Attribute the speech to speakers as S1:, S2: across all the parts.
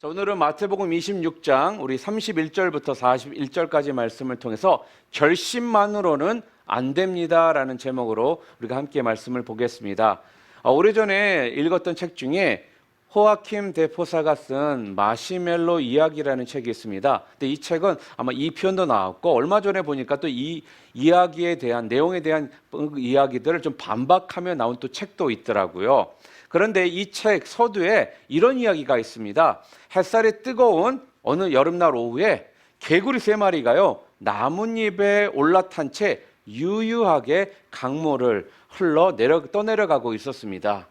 S1: 자, 오늘은 마태복음 26장 우리 31절부터 41절까지 말씀을 통해서 결심만으로는 안 됩니다라는 제목으로 우리가 함께 말씀을 보겠습니다. 오래전에 읽었던 책 중에 호아킴 데 포사가 쓴 마시멜로 이야기라는 책이 있습니다. 근데 이 책은 아마 2편도 나왔고 얼마 전에 보니까 또 이 이야기에 대한 내용에 대한 이야기들을 좀 반박하며 나온 또 책도 있더라고요. 그런데 이 책 서두에 이런 이야기가 있습니다. 햇살이 뜨거운 어느 여름날 오후에 개구리 3마리가요 나뭇잎에 올라탄 채 유유하게 강물을 흘러 떠내려가고 있었습니다.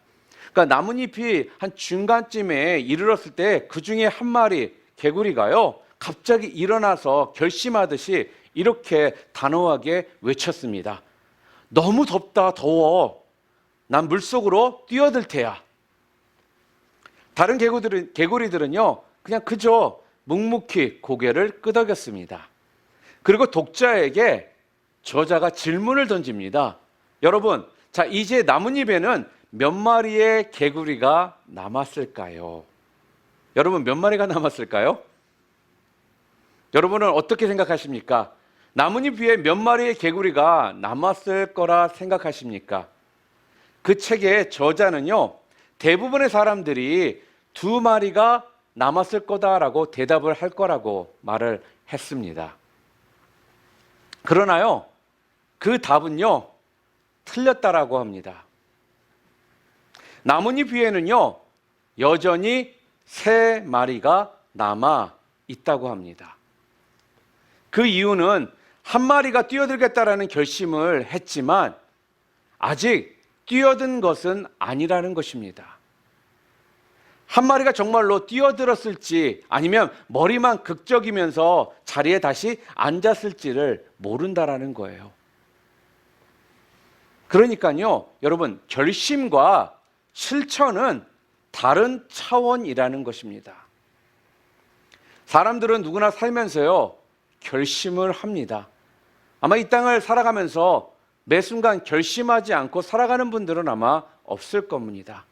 S1: 그러니까 나뭇잎이 한 중간쯤에 이르렀을 때 그 중에 한 마리 개구리가요 갑자기 일어나서 결심하듯이 이렇게 단호하게 외쳤습니다. 너무 덥다, 더워. 난 물속으로 뛰어들 테야. 다른 개구리들은요 그냥 그저 묵묵히 고개를 끄덕였습니다. 그리고 독자에게 저자가 질문을 던집니다. 여러분, 자 이제 나뭇잎에는 몇 마리의 개구리가 남았을까요? 여러분, 몇 마리가 남았을까요? 여러분은 어떻게 생각하십니까? 나뭇잎 위에 몇 마리의 개구리가 남았을 거라 생각하십니까? 그 책의 저자는요 대부분의 사람들이 2마리가 남았을 거다라고 대답을 할 거라고 말을 했습니다. 그러나요 그 답은요 틀렸다라고 합니다. 나뭇잎 위에는요 여전히 3마리가 남아 있다고 합니다. 그 이유는 한 마리가 뛰어들겠다라는 결심을 했지만 아직 뛰어든 것은 아니라는 것입니다. 한 마리가 정말로 뛰어들었을지 아니면 머리만 극적이면서 자리에 다시 앉았을지를 모른다라는 거예요. 그러니까요 여러분, 결심과 실천은 다른 차원이라는 것입니다. 사람들은 누구나 살면서요 결심을 합니다. 아마 이 땅을 살아가면서 매 순간 결심하지 않고 살아가는 분들은 아마 없을 겁니다.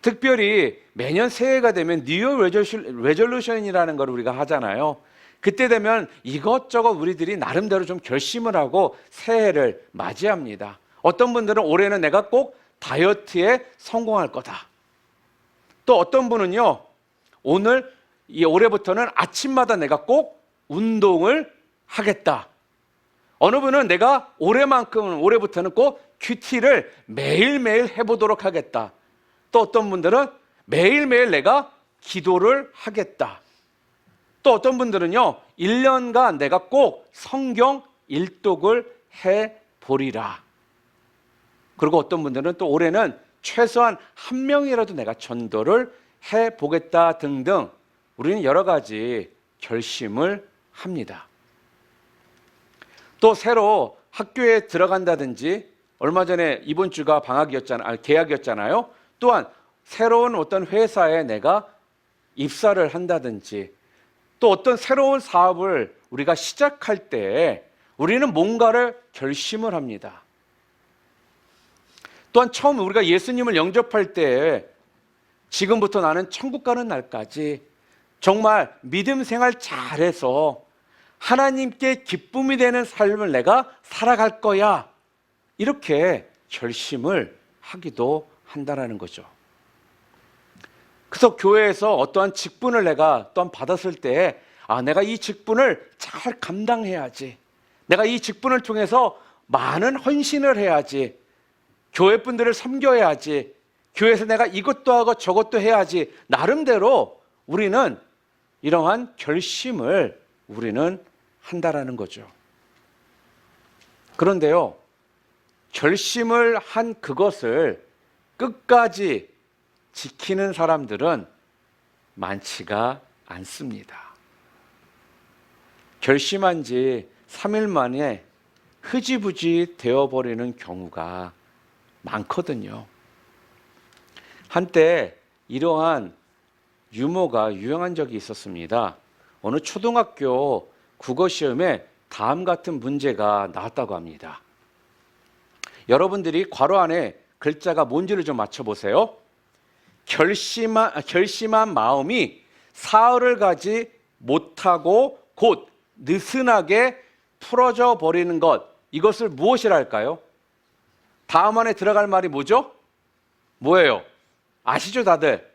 S1: 특별히 매년 새해가 되면 뉴이어 레졸루션이라는 걸 우리가 하잖아요. 그때 되면 이것저것 우리들이 나름대로 좀 결심을 하고 새해를 맞이합니다. 어떤 분들은 올해는 내가 꼭 다이어트에 성공할 거다. 또 어떤 분은요 올해부터는 아침마다 내가 꼭 운동을 하겠다. 어느 분은 내가 올해부터는 꼭 큐티를 매일매일 해보도록 하겠다. 또 어떤 분들은 매일매일 내가 기도를 하겠다. 또 어떤 분들은요 1년간 내가 꼭 성경 일독을 해보리라. 그리고 어떤 분들은 또 올해는 최소한 1명이라도 내가 전도를 해보겠다 등등 우리는 여러 가지 결심을 합니다. 또 새로 학교에 들어간다든지 얼마 전에 이번 주가 개학이었잖아요. 또한 새로운 어떤 회사에 내가 입사를 한다든지 또 어떤 새로운 사업을 우리가 시작할 때 우리는 뭔가를 결심을 합니다. 또한 처음 우리가 예수님을 영접할 때 지금부터 나는 천국 가는 날까지 정말 믿음 생활 잘해서 하나님께 기쁨이 되는 삶을 내가 살아갈 거야. 이렇게 결심을 하기도 한다는 거죠. 그래서 교회에서 어떠한 직분을 내가 또한 받았을 때 내가 이 직분을 잘 감당해야지. 내가 이 직분을 통해서 많은 헌신을 해야지. 교회 분들을 섬겨야지. 교회에서 내가 이것도 하고 저것도 해야지. 나름대로 우리는 이러한 결심을 우리는 한다라는 거죠. 그런데요 결심을 한 그것을 끝까지 지키는 사람들은 많지가 않습니다. 결심한 지 3일 만에 흐지부지 되어버리는 경우가 많거든요. 한때 이러한 유머가 유행한 적이 있었습니다. 어느 초등학교 국어시험에 다음 같은 문제가 나왔다고 합니다. 여러분들이 괄호 안에 글자가 뭔지를 좀 맞춰보세요. 결심한 마음이 사흘을 가지 못하고 곧 느슨하게 풀어져 버리는 것, 이것을 무엇이라 할까요? 다음 안에 들어갈 말이 뭐죠? 뭐예요? 아시죠 다들?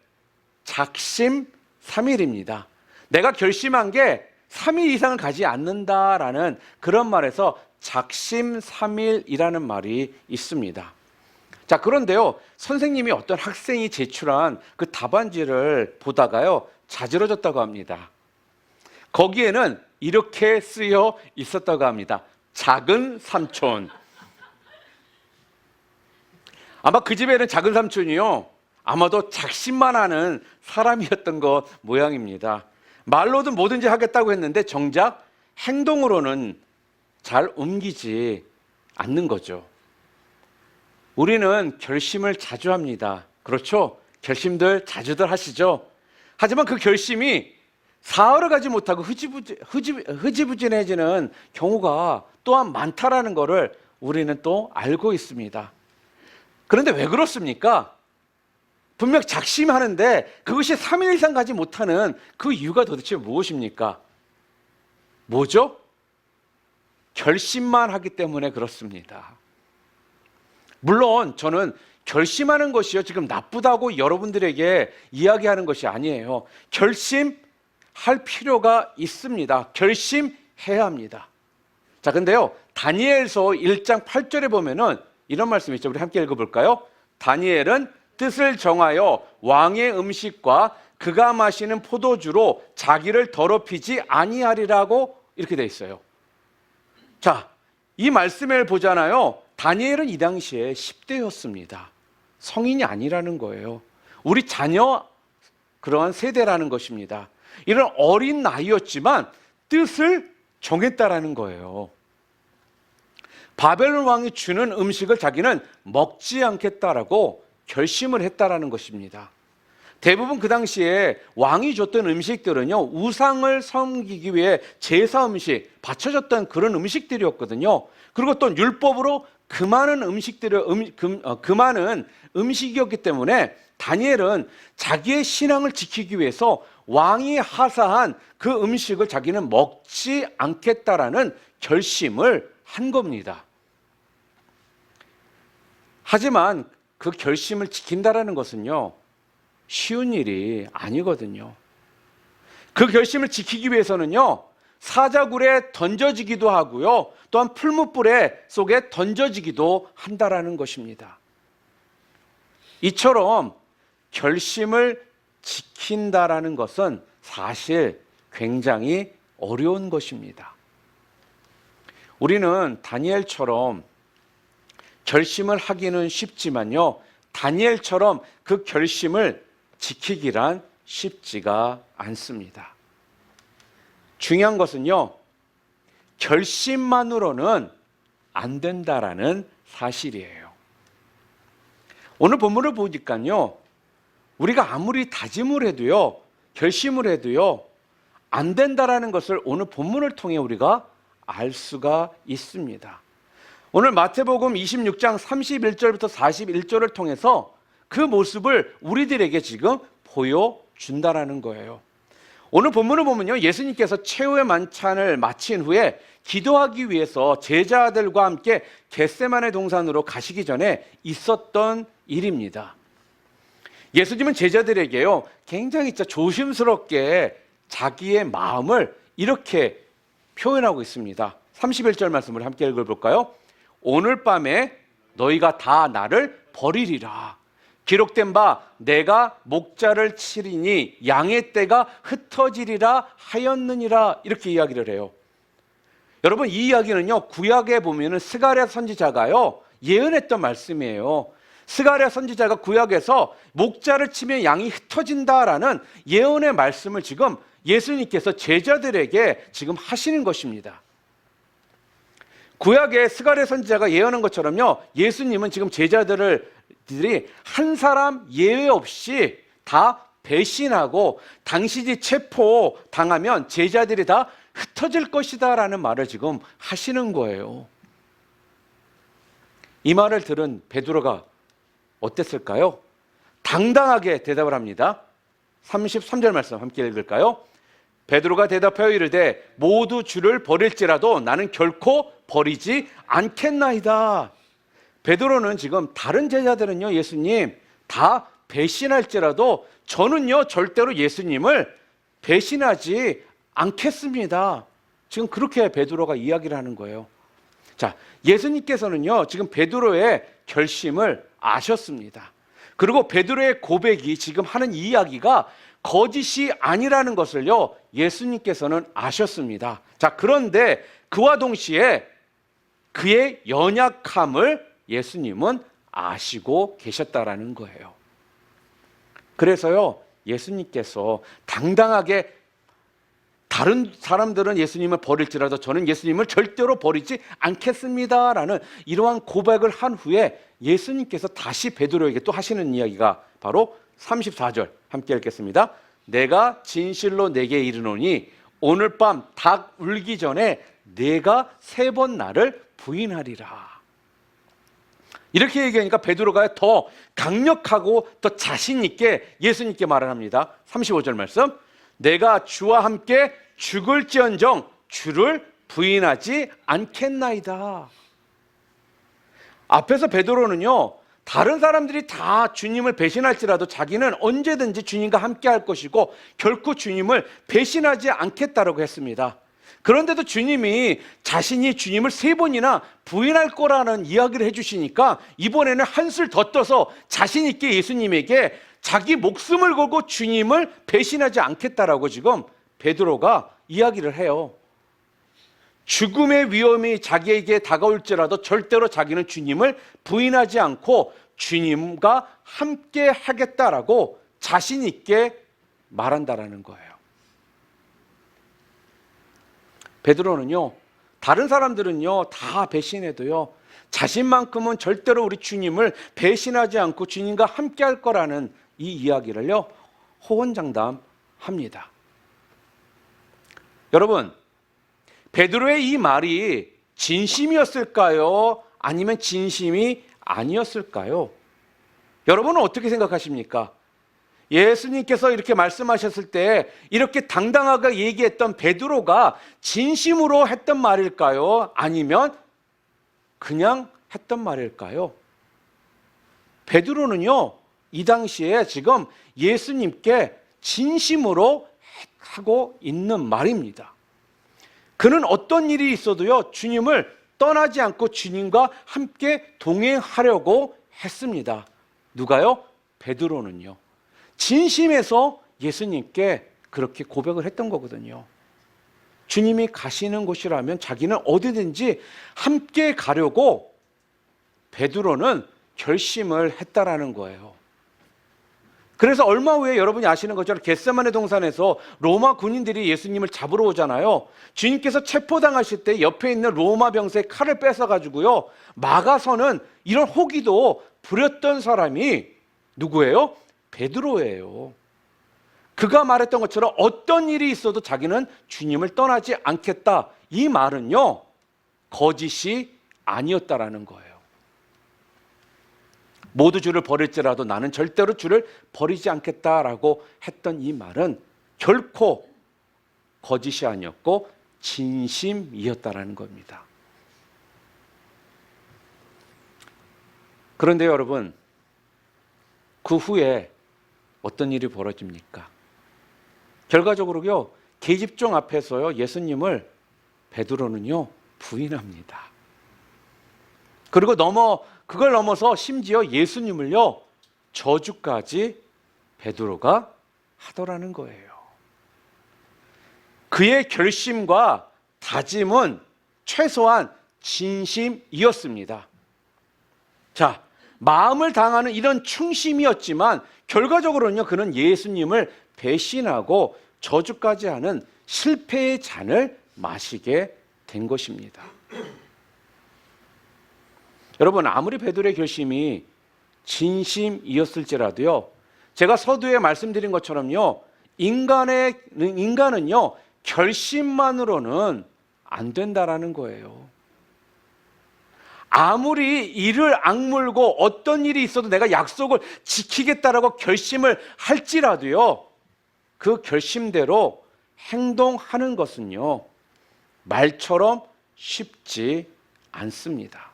S1: 작심삼일입니다. 내가 결심한 게 3일 이상을 가지 않는다라는 그런 말에서 작심삼일이라는 말이 있습니다. 자, 그런데요, 선생님이 어떤 학생이 제출한 그 답안지를 보다가요, 자지러졌다고 합니다. 거기에는 이렇게 쓰여 있었다고 합니다. 작은 삼촌. 아마 그 집에는 작은 삼촌이요, 아마도 작심만 하는 사람이었던 것 모양입니다. 말로도 뭐든지 하겠다고 했는데 정작 행동으로는 잘 옮기지 않는 거죠. 우리는 결심을 자주 합니다. 그렇죠? 결심들 자주들 하시죠? 하지만 그 결심이 사흘을 가지 못하고 흐지부진해지는 경우가 또한 많다라는 것을 우리는 또 알고 있습니다. 그런데 왜 그렇습니까? 분명 작심하는데 그것이 3일 이상 가지 못하는 그 이유가 도대체 무엇입니까? 뭐죠? 결심만 하기 때문에 그렇습니다. 물론 저는 결심하는 것이요, 지금 나쁘다고 여러분들에게 이야기하는 것이 아니에요. 결심할 필요가 있습니다. 결심해야 합니다. 자, 근데요, 다니엘서 1장 8절에 보면은 이런 말씀이 있죠. 우리 함께 읽어볼까요? 다니엘은 뜻을 정하여 왕의 음식과 그가 마시는 포도주로 자기를 더럽히지 아니하리라고 이렇게 돼 있어요. 자, 이 말씀을 보잖아요. 다니엘은 이 당시에 10대였습니다. 성인이 아니라는 거예요. 우리 자녀 그러한 세대라는 것입니다. 이런 어린 나이였지만 뜻을 정했다라는 거예요. 바벨론 왕이 주는 음식을 자기는 먹지 않겠다라고 결심을 했다라는 것입니다. 대부분 그 당시에 왕이 줬던 음식들은요, 우상을 섬기기 위해 제사 음식, 바쳐졌던 그런 음식들이었거든요. 그리고 또 율법으로 그 많은 음식이었기 때문에 다니엘은 자기의 신앙을 지키기 위해서 왕이 하사한 그 음식을 자기는 먹지 않겠다라는 결심을 한 겁니다. 하지만 그 결심을 지킨다라는 것은요, 쉬운 일이 아니거든요. 그 결심을 지키기 위해서는요, 사자굴에 던져지기도 하고요, 또한 풀무불에 속에 던져지기도 한다라는 것입니다. 이처럼 결심을 지킨다라는 것은 사실 굉장히 어려운 것입니다. 우리는 다니엘처럼 결심을 하기는 쉽지만요, 다니엘처럼 그 결심을 지키기란 쉽지가 않습니다. 중요한 것은요, 결심만으로는 안 된다라는 사실이에요. 오늘 본문을 보니까요, 우리가 아무리 다짐을 해도요, 결심을 해도요, 안 된다라는 것을 오늘 본문을 통해 우리가 알 수가 있습니다. 오늘 마태복음 26장 31절부터 41절을 통해서 그 모습을 우리들에게 지금 보여준다라는 거예요. 오늘 본문을 보면요, 예수님께서 최후의 만찬을 마친 후에 기도하기 위해서 제자들과 함께 겟세마네 동산으로 가시기 전에 있었던 일입니다. 예수님은 제자들에게요, 굉장히 조심스럽게 자기의 마음을 이렇게 표현하고 있습니다. 31절 말씀을 함께 읽어볼까요? 오늘 밤에 너희가 다 나를 버리리라. 기록된 바 내가 목자를 치리니 양의 떼가 흩어지리라 하였느니라, 이렇게 이야기를 해요. 여러분, 이 이야기는요, 구약에 보면은 스가랴 선지자가요 예언했던 말씀이에요. 스가랴 선지자가 구약에서 목자를 치면 양이 흩어진다라는 예언의 말씀을 지금 예수님께서 제자들에게 지금 하시는 것입니다. 구약의 스가랴 선지자가 예언한 것처럼요, 예수님은 지금 제자들이 한 사람 예외 없이 다 배신하고 당신이 체포당하면 제자들이 다 흩어질 것이다 라는 말을 지금 하시는 거예요. 이 말을 들은 베드로가 어땠을까요? 당당하게 대답을 합니다. 33절 말씀 함께 읽을까요? 베드로가 대답하여 이르되 모두 주를 버릴지라도 나는 결코 버리지 않겠나이다. 베드로는 지금 다른 제자들은요, 예수님 다 배신할지라도 저는요 절대로 예수님을 배신하지 않겠습니다. 지금 그렇게 베드로가 이야기를 하는 거예요. 자, 예수님께서는요 지금 베드로의 결심을 아셨습니다. 그리고 베드로의 고백이 지금 하는 이야기가 거짓이 아니라는 것을요 예수님께서는 아셨습니다. 자, 그런데 그와 동시에 그의 연약함을 예수님은 아시고 계셨다라는 거예요. 그래서요 예수님께서 당당하게 다른 사람들은 예수님을 버릴지라도 저는 예수님을 절대로 버리지 않겠습니다라는 이러한 고백을 한 후에 예수님께서 다시 베드로에게 또 하시는 이야기가 바로 34절 함께 읽겠습니다. 내가 진실로 내게 이르노니 오늘 밤 닭 울기 전에 내가 3번 나를 부인하리라. 이렇게 얘기하니까 베드로가 더 강력하고 더 자신 있게 예수님께 말을 합니다. 35절 말씀. 내가 주와 함께 죽을지언정 주를 부인하지 않겠나이다. 앞에서 베드로는요 다른 사람들이 다 주님을 배신할지라도 자기는 언제든지 주님과 함께 할 것이고 결코 주님을 배신하지 않겠다라고 했습니다. 그런데도 주님이 자신이 주님을 3번이나 부인할 거라는 이야기를 해주시니까 이번에는 한술 더 떠서 자신 있게 예수님에게 자기 목숨을 걸고 주님을 배신하지 않겠다라고 지금 베드로가 이야기를 해요. 죽음의 위험이 자기에게 다가올지라도 절대로 자기는 주님을 부인하지 않고 주님과 함께 하겠다라고 자신 있게 말한다라는 거예요. 베드로는요 다른 사람들은요 다 배신해도요 자신만큼은 절대로 우리 주님을 배신하지 않고 주님과 함께 할 거라는 이 이야기를요 호언장담합니다. 여러분, 베드로의 이 말이 진심이었을까요? 아니면 진심이 아니었을까요? 여러분은 어떻게 생각하십니까? 예수님께서 이렇게 말씀하셨을 때 이렇게 당당하게 얘기했던 베드로가 진심으로 했던 말일까요? 아니면 그냥 했던 말일까요? 베드로는요 이 당시에 지금 예수님께 진심으로 하고 있는 말입니다. 그는 어떤 일이 있어도요 주님을 떠나지 않고 주님과 함께 동행하려고 했습니다. 누가요? 베드로는요 진심에서 예수님께 그렇게 고백을 했던 거거든요. 주님이 가시는 곳이라면 자기는 어디든지 함께 가려고 베드로는 결심을 했다라는 거예요. 그래서 얼마 후에 여러분이 아시는 것처럼 겟세마네 동산에서 로마 군인들이 예수님을 잡으러 오잖아요. 주님께서 체포당하실 때 옆에 있는 로마 병사의 칼을 뺏어가지고요 막아서는 이런 호기도 부렸던 사람이 누구예요? 베드로예요. 그가 말했던 것처럼 어떤 일이 있어도 자기는 주님을 떠나지 않겠다. 이 말은요 거짓이 아니었다라는 거예요. 모두 주를 버릴지라도 나는 절대로 주를 버리지 않겠다라고 했던 이 말은 결코 거짓이 아니었고 진심이었다라는 겁니다. 그런데 여러분, 그 후에 어떤 일이 벌어집니까? 결과적으로요 계집종 앞에서요 예수님을 베드로는요 부인합니다. 그리고 그걸 넘어서 심지어 예수님을요 저주까지 베드로가 하더라는 거예요. 그의 결심과 다짐은 최소한 진심이었습니다. 자, 마음을 당하는 이런 충심이었지만 결과적으로는요 그는 예수님을 배신하고 저주까지 하는 실패의 잔을 마시게 된 것입니다. 여러분, 아무리 베드로의 결심이 진심이었을지라도요 제가 서두에 말씀드린 것처럼요 인간은요 결심만으로는 안 된다라는 거예요. 아무리 이를 악물고 어떤 일이 있어도 내가 약속을 지키겠다라고 결심을 할지라도요 그 결심대로 행동하는 것은요, 말처럼 쉽지 않습니다.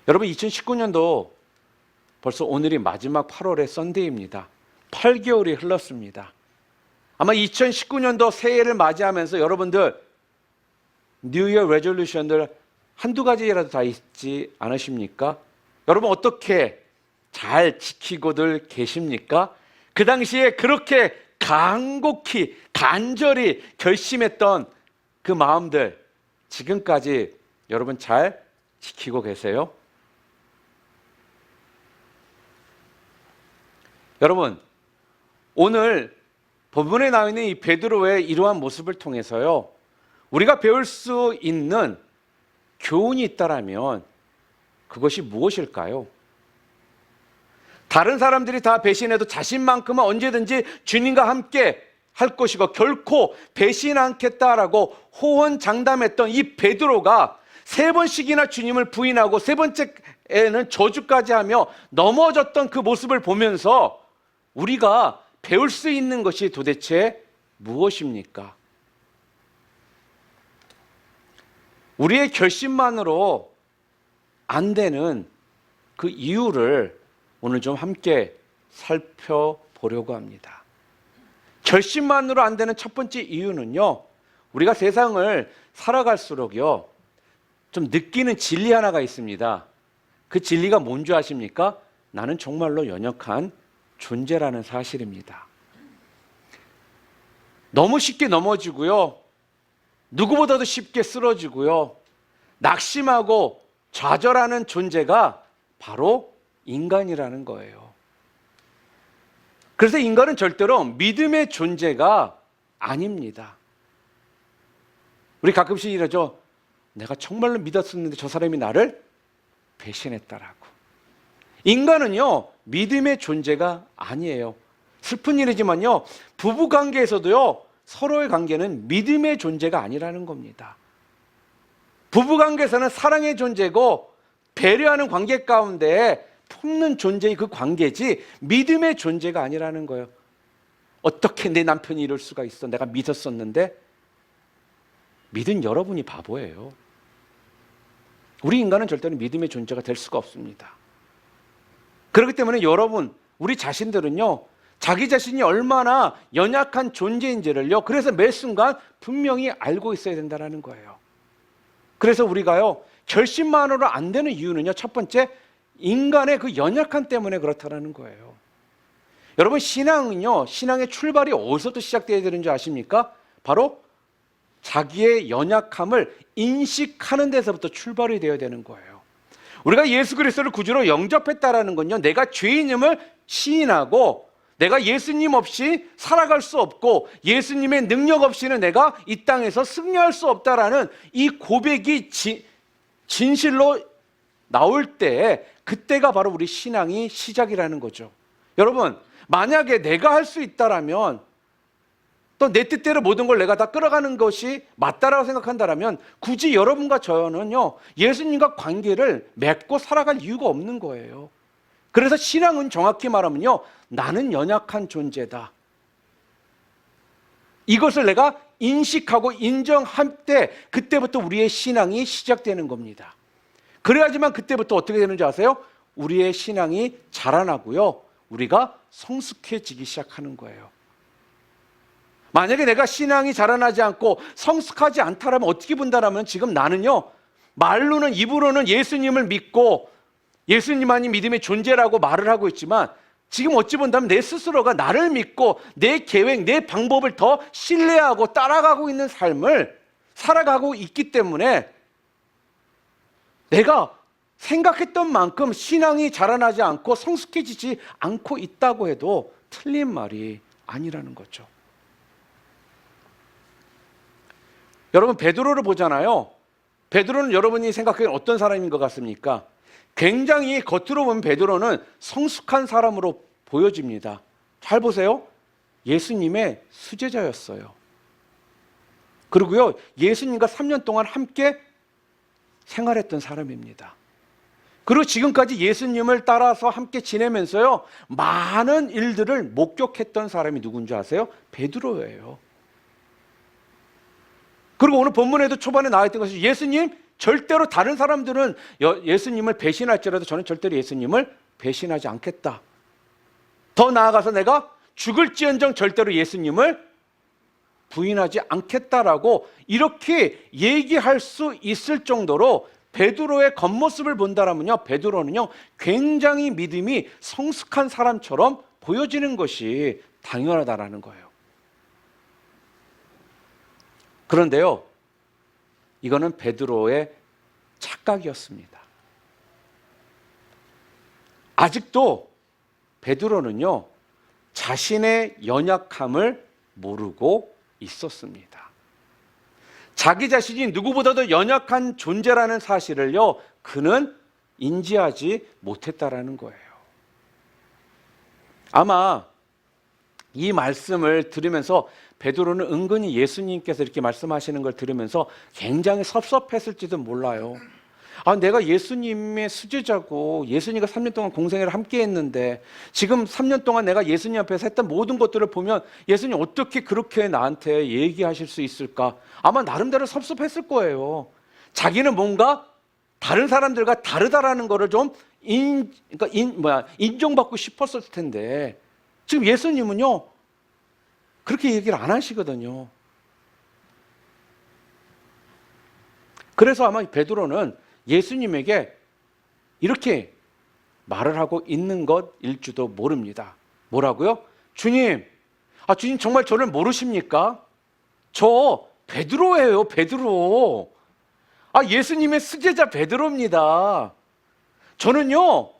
S1: 여러분, 2019년도 벌써 오늘이 마지막 8월의 썬데이입니다. 8개월이 흘렀습니다. 아마 2019년도 새해를 맞이하면서 여러분들 뉴 이어 레졸루션들 한두 가지라도 다 있지 않으십니까? 여러분 어떻게 잘 지키고들 계십니까? 그 당시에 그렇게 간곡히 간절히 결심했던 그 마음들 지금까지 여러분 잘 지키고 계세요? 여러분, 오늘 본문에 나와 있는 이 베드로의 이러한 모습을 통해서요, 우리가 배울 수 있는 교훈이 있다라면 그것이 무엇일까요? 다른 사람들이 다 배신해도 자신만큼은 언제든지 주님과 함께 할 것이고 결코 배신 않겠다라고 호언장담했던 이 베드로가 3번씩이나 주님을 부인하고 3번째에는 저주까지 하며 넘어졌던 그 모습을 보면서 우리가 배울 수 있는 것이 도대체 무엇입니까? 우리의 결심만으로 안 되는 그 이유를 오늘 좀 함께 살펴보려고 합니다. 결심만으로 안 되는 첫 번째 이유는요, 우리가 세상을 살아갈수록요, 좀 느끼는 진리 하나가 있습니다. 그 진리가 뭔지 아십니까? 나는 정말로 연약한 존재라는 사실입니다. 너무 쉽게 넘어지고요, 누구보다도 쉽게 쓰러지고요, 낙심하고 좌절하는 존재가 바로 인간이라는 거예요. 그래서 인간은 절대로 믿음의 존재가 아닙니다. 우리 가끔씩 이러죠. 내가 정말로 믿었었는데 저 사람이 나를 배신했다라고. 인간은요, 믿음의 존재가 아니에요. 슬픈 일이지만요, 부부 관계에서도요, 서로의 관계는 믿음의 존재가 아니라는 겁니다. 부부 관계에서는 사랑의 존재고 배려하는 관계 가운데 품는 존재의 그 관계지 믿음의 존재가 아니라는 거예요. 어떻게 내 남편이 이럴 수가 있어? 내가 믿었었는데. 믿은 여러분이 바보예요. 우리 인간은 절대로 믿음의 존재가 될 수가 없습니다. 그렇기 때문에 여러분, 우리 자신들은요, 자기 자신이 얼마나 연약한 존재인지를요, 그래서 매 순간 분명히 알고 있어야 된다는 거예요. 그래서 우리가요, 결심만으로 안 되는 이유는요, 첫 번째, 인간의 그 연약함 때문에 그렇다는 거예요. 여러분, 신앙은요, 신앙의 출발이 어디서부터 시작되어야 되는 줄 아십니까? 바로 자기의 연약함을 인식하는 데서부터 출발이 되어야 되는 거예요. 우리가 예수 그리스도를 구주로 영접했다라는 건요, 내가 죄인임을 시인하고 내가 예수님 없이 살아갈 수 없고 예수님의 능력 없이는 내가 이 땅에서 승리할 수 없다라는 이 고백이 진실로 나올 때, 그때가 바로 우리 신앙이 시작이라는 거죠. 여러분, 만약에 내가 할 수 있다라면, 또 내 뜻대로 모든 걸 내가 다 끌어가는 것이 맞다라고 생각한다라면 굳이 여러분과 저는요, 예수님과 관계를 맺고 살아갈 이유가 없는 거예요. 그래서 신앙은 정확히 말하면요, 나는 연약한 존재다. 이것을 내가 인식하고 인정할 때, 그때부터 우리의 신앙이 시작되는 겁니다. 그래야지만 그때부터 어떻게 되는지 아세요? 우리의 신앙이 자라나고요, 우리가 성숙해지기 시작하는 거예요. 만약에 내가 신앙이 자라나지 않고 성숙하지 않다라면 어떻게 본다라면, 지금 나는요, 말로는, 입으로는 예수님을 믿고 예수님만이 믿음의 존재라고 말을 하고 있지만, 지금 어찌 본다면 내 스스로가 나를 믿고 내 계획, 내 방법을 더 신뢰하고 따라가고 있는 삶을 살아가고 있기 때문에 내가 생각했던 만큼 신앙이 자라나지 않고 성숙해지지 않고 있다고 해도 틀린 말이 아니라는 거죠. 여러분, 베드로를 보잖아요. 베드로는 여러분이 생각하기엔 어떤 사람인 것 같습니까? 굉장히 겉으로 보면 베드로는 성숙한 사람으로 보여집니다. 잘 보세요. 예수님의 수제자였어요. 그리고요, 예수님과 3년 동안 함께 생활했던 사람입니다. 그리고 지금까지 예수님을 따라서 함께 지내면서요, 많은 일들을 목격했던 사람이 누군지 아세요? 베드로예요. 그리고 오늘 본문에도 초반에 나와 있던 것이 예수님, 절대로 다른 사람들은 예수님을 배신할지라도 저는 절대로 예수님을 배신하지 않겠다. 더 나아가서 내가 죽을지언정 절대로 예수님을 부인하지 않겠다라고 이렇게 얘기할 수 있을 정도로 베드로의 겉모습을 본다라면요, 베드로는요 굉장히 믿음이 성숙한 사람처럼 보여지는 것이 당연하다라는 거예요. 그런데요, 이거는 베드로의 착각이었습니다. 아직도 베드로는요 자신의 연약함을 모르고 있었습니다. 자기 자신이 누구보다도 연약한 존재라는 사실을요 그는 인지하지 못했다라는 거예요. 아마 이 말씀을 들으면서 베드로는 은근히 예수님께서 이렇게 말씀하시는 걸 들으면서 굉장히 섭섭했을지도 몰라요. 내가 예수님의 수제자고 예수님과 3년 동안 공생애를 함께 했는데 지금 3년 동안 내가 예수님 앞에서 했던 모든 것들을 보면 예수님 어떻게 그렇게 나한테 얘기하실 수 있을까? 아마 나름대로 섭섭했을 거예요. 자기는 뭔가 다른 사람들과 다르다라는 거를 좀 인정받고 싶었을 텐데 지금 예수님은요 그렇게 얘기를 안 하시거든요. 그래서 아마 베드로는 예수님에게 이렇게 말을 하고 있는 것일지도 모릅니다. 뭐라고요? 주님, 주님 정말 저를 모르십니까? 저 베드로예요, 베드로. 예수님의 수제자 베드로입니다. 저는요,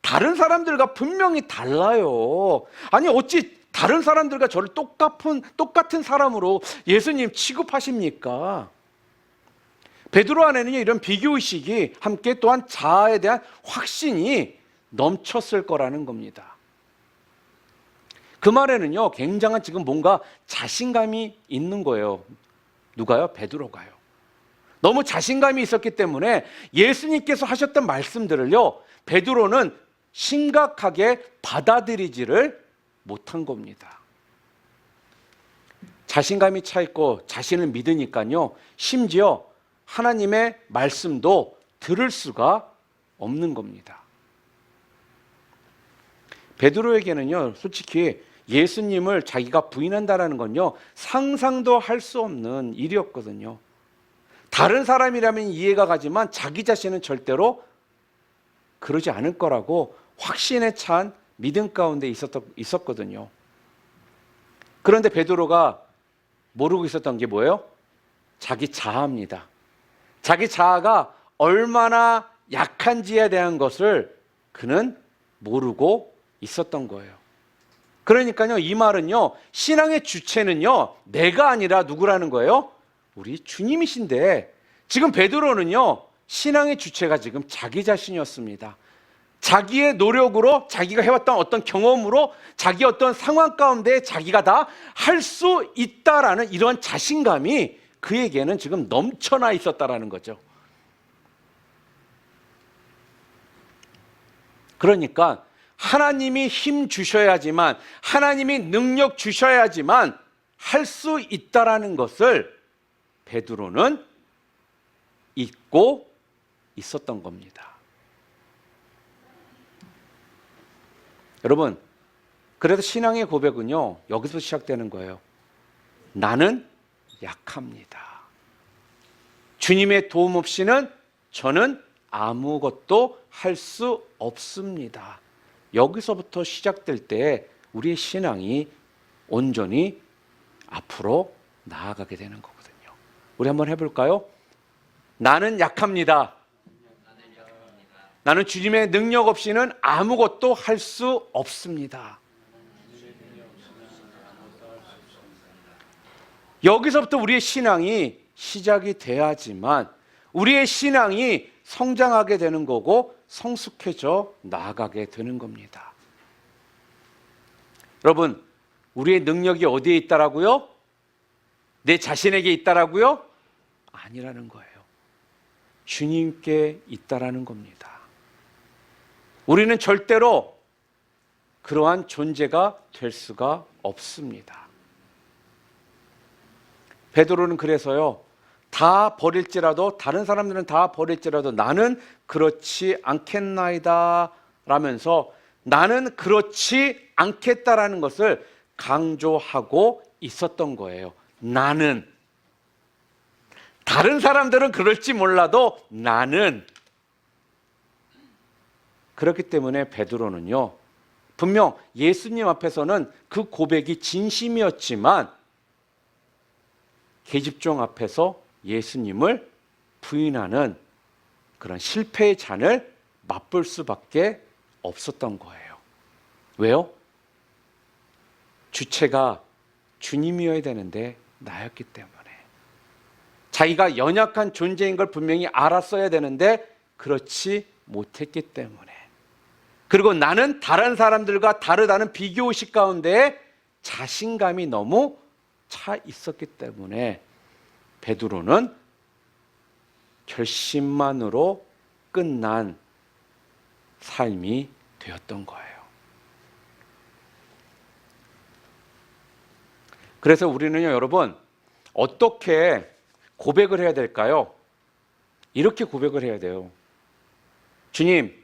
S1: 다른 사람들과 분명히 달라요. 아니, 어찌 다른 사람들과 저를 똑같은 사람으로 예수님 취급하십니까? 베드로 안에는요 이런 비교의식이 함께 또한 자아에 대한 확신이 넘쳤을 거라는 겁니다. 그 말에는요 굉장한 지금 뭔가 자신감이 있는 거예요. 누가요? 베드로가요. 너무 자신감이 있었기 때문에 예수님께서 하셨던 말씀들을요 베드로는 심각하게 받아들이지를 못한 겁니다. 자신감이 차 있고 자신을 믿으니까요 심지어 하나님의 말씀도 들을 수가 없는 겁니다. 베드로에게는요 솔직히 예수님을 자기가 부인한다는 건요 상상도 할 수 없는 일이었거든요. 다른 사람이라면 이해가 가지만 자기 자신은 절대로 그러지 않을 거라고 확신에 찬 믿음 가운데 있었거든요. 그런데 베드로가 모르고 있었던 게 뭐예요? 자기 자아입니다. 자기 자아가 얼마나 약한지에 대한 것을 그는 모르고 있었던 거예요. 그러니까요 이 말은요 신앙의 주체는요 내가 아니라 누구라는 거예요? 우리 주님이신데 지금 베드로는요 신앙의 주체가 지금 자기 자신이었습니다. 자기의 노력으로 자기가 해왔던 어떤 경험으로 자기 어떤 상황 가운데 자기가 다 할 수 있다라는 이런 자신감이 그에게는 지금 넘쳐나 있었다라는 거죠. 그러니까 하나님이 힘 주셔야지만 하나님이 능력 주셔야지만 할 수 있다라는 것을 베드로는 잊고 있었던 겁니다. 여러분, 그래서 신앙의 고백은요 여기서 시작되는 거예요. 나는 약합니다. 주님의 도움 없이는 저는 아무것도 할 수 없습니다. 여기서부터 시작될 때 우리의 신앙이 온전히 앞으로 나아가게 되는 거거든요. 우리 한번 해볼까요? 나는 약합니다. 나는 주님의 능력 없이는 아무것도 할 수 없습니다. 여기서부터 우리의 신앙이 시작이 돼야지만 우리의 신앙이 성장하게 되는 거고 성숙해져 나아가게 되는 겁니다. 여러분, 우리의 능력이 어디에 있다라고요? 내 자신에게 있다라고요? 아니라는 거예요. 주님께 있다라는 겁니다. 우리는 절대로 그러한 존재가 될 수가 없습니다. 베드로는 그래서요, 다 버릴지라도, 다른 사람들은 다 버릴지라도 나는 그렇지 않겠나이다 라면서 나는 그렇지 않겠다라는 것을 강조하고 있었던 거예요. 나는. 다른 사람들은 그럴지 몰라도 나는. 그렇기 때문에 베드로는요, 분명 예수님 앞에서는 그 고백이 진심이었지만 계집종 앞에서 예수님을 부인하는 그런 실패의 잔을 맛볼 수밖에 없었던 거예요. 왜요? 주체가 주님이어야 되는데 나였기 때문에. 자기가 연약한 존재인 걸 분명히 알았어야 되는데 그렇지 못했기 때문에. 그리고 나는 다른 사람들과 다르다는 비교의식 가운데 자신감이 너무 차 있었기 때문에 베드로는 결심만으로 끝난 삶이 되었던 거예요. 그래서 우리는요, 여러분, 어떻게 고백을 해야 될까요? 이렇게 고백을 해야 돼요. 주님,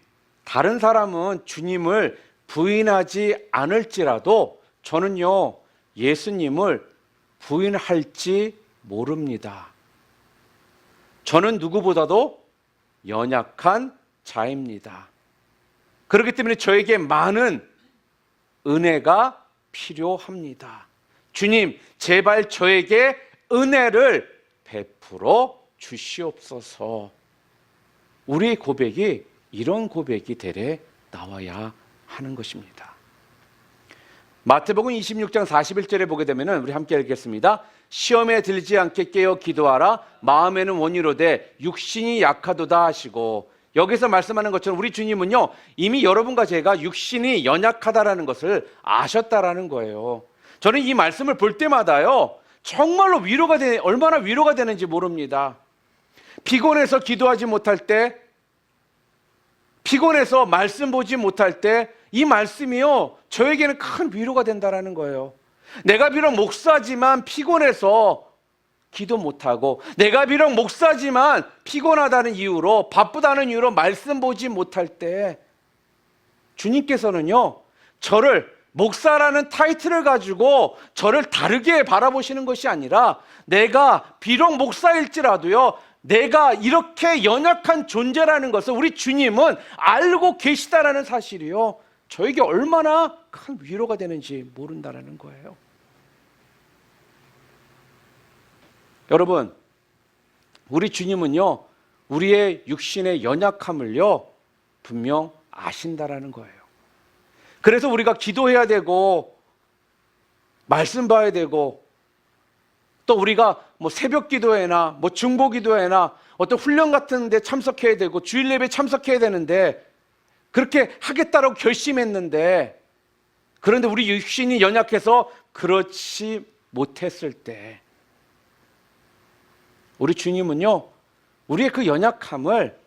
S1: 다른 사람은 주님을 부인하지 않을지라도 저는요, 예수님을 부인할지 모릅니다. 저는 누구보다도 연약한 자입니다. 그렇기 때문에 저에게 많은 은혜가 필요합니다. 주님, 제발 저에게 은혜를 베풀어 주시옵소서. 우리의 고백이 이런 고백이 되래 나와야 하는 것입니다. 마태복음 26장 41절에 보게 되면 우리 함께 읽겠습니다. 시험에 들지 않게 깨어 기도하라. 마음에는 원이로되 육신이 약하도다 하시고. 여기서 말씀하는 것처럼 우리 주님은요, 이미 여러분과 제가 육신이 연약하다라는 것을 아셨다라는 거예요. 저는 이 말씀을 볼 때마다요, 정말로 얼마나 위로가 되는지 모릅니다. 피곤해서 기도하지 못할 때, 피곤해서 말씀 보지 못할 때 이 말씀이요, 저에게는 큰 위로가 된다라는 거예요. 내가 비록 목사지만 피곤해서 기도 못하고, 내가 비록 목사지만 피곤하다는 이유로, 바쁘다는 이유로 말씀 보지 못할 때 주님께서는요, 저를 목사라는 타이틀을 가지고 저를 다르게 바라보시는 것이 아니라 내가 비록 목사일지라도요, 내가 이렇게 연약한 존재라는 것을 우리 주님은 알고 계시다라는 사실이요, 저에게 얼마나 큰 위로가 되는지 모른다라는 거예요. 여러분, 우리 주님은요, 우리의 육신의 연약함을요, 분명 아신다라는 거예요. 그래서 우리가 기도해야 되고, 말씀 봐야 되고, 또 우리가 뭐 새벽 기도회나 뭐 중보 기도회나 어떤 훈련 같은 데 참석해야 되고, 주일 예배에 참석해야 되는데, 그렇게 하겠다라고 결심했는데, 그런데 우리 육신이 연약해서 그렇지 못했을 때, 우리 주님은요, 우리의 그 연약함을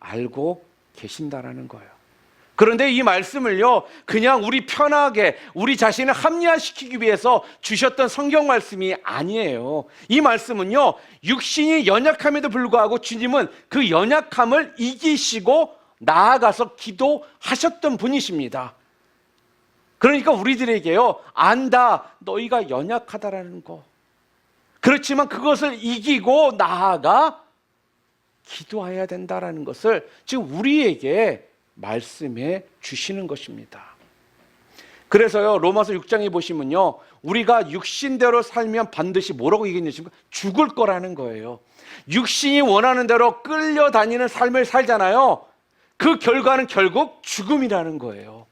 S1: 알고 계신다라는 거예요. 그런데 이 말씀을요, 그냥 우리 편하게 우리 자신을 합리화시키기 위해서 주셨던 성경 말씀이 아니에요. 이 말씀은요, 육신이 연약함에도 불구하고 주님은 그 연약함을 이기시고 나아가서 기도하셨던 분이십니다. 그러니까 우리들에게요, 안다, 너희가 연약하다라는 거. 그렇지만 그것을 이기고 나아가 기도해야 된다라는 것을 지금 우리에게 말씀해 주시는 것입니다. 그래서요, 로마서 6장에 보시면요, 우리가 육신대로 살면 반드시 뭐라고 얘기했냐면 죽을 거라는 거예요. 육신이 원하는 대로 끌려다니는 삶을 살잖아요. 그 결과는 결국 죽음이라는 거예요.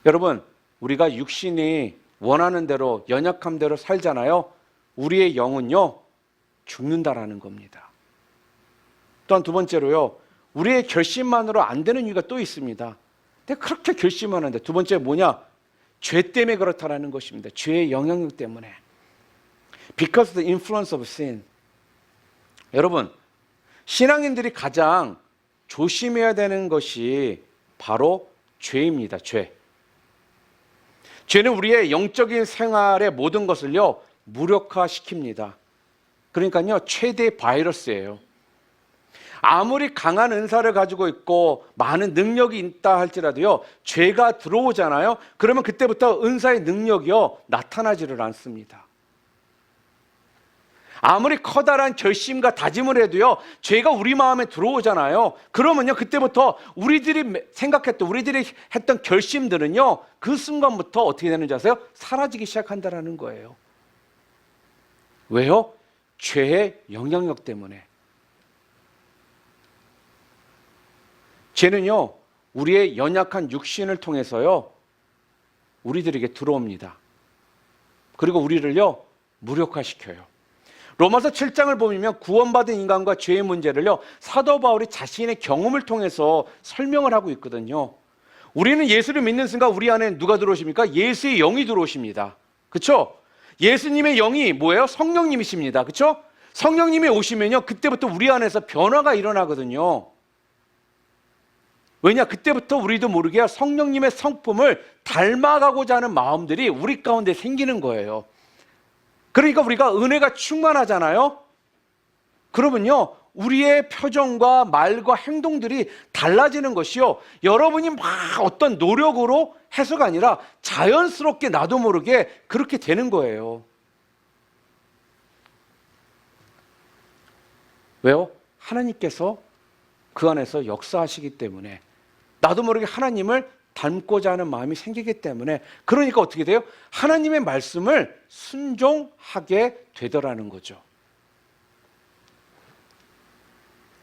S1: 여러분, 우리가 육신이 원하는 대로, 연약함대로 살잖아요. 우리의 영은요, 죽는다라는 겁니다. 또한 두 번째로요, 우리의 결심만으로 안 되는 이유가 또 있습니다. 근데 그렇게 결심하는데, 두 번째 뭐냐? 죄 때문에 그렇다라는 것입니다. 죄의 영향력 때문에. Because of the influence of sin. 여러분, 신앙인들이 가장 조심해야 되는 것이 바로 죄입니다. 죄. 죄는 우리의 영적인 생활의 모든 것을요, 무력화시킵니다. 그러니까요, 최대 바이러스예요. 아무리 강한 은사를 가지고 있고 많은 능력이 있다 할지라도요, 죄가 들어오잖아요. 그러면 그때부터 은사의 능력이요, 나타나지를 않습니다. 아무리 커다란 결심과 다짐을 해도요, 죄가 우리 마음에 들어오잖아요. 그러면요, 그때부터 우리들이 생각했던, 우리들이 했던 결심들은요, 그 순간부터 어떻게 되는지 아세요? 사라지기 시작한다는 거예요. 왜요? 죄의 영향력 때문에. 죄는요, 우리의 연약한 육신을 통해서요, 우리들에게 들어옵니다. 그리고 우리를요, 무력화시켜요. 로마서 7장을 보면 구원받은 인간과 죄의 문제를요, 사도 바울이 자신의 경험을 통해서 설명을 하고 있거든요. 우리는 예수를 믿는 순간 우리 안에 누가 들어오십니까? 예수의 영이 들어오십니다. 그렇죠? 예수님의 영이 뭐예요? 성령님이십니다. 그렇죠? 성령님이 오시면요, 그때부터 우리 안에서 변화가 일어나거든요. 왜냐? 그때부터 우리도 모르게 성령님의 성품을 닮아가고자 하는 마음들이 우리 가운데 생기는 거예요. 그러니까 우리가 은혜가 충만하잖아요. 그러면요, 우리의 표정과 말과 행동들이 달라지는 것이요, 여러분이 막 어떤 노력으로 해서가 아니라 자연스럽게 나도 모르게 그렇게 되는 거예요. 왜요? 하나님께서 그 안에서 역사하시기 때문에, 나도 모르게 하나님을 닮고자 하는 마음이 생기기 때문에, 그러니까 어떻게 돼요? 하나님의 말씀을 순종하게 되더라는 거죠.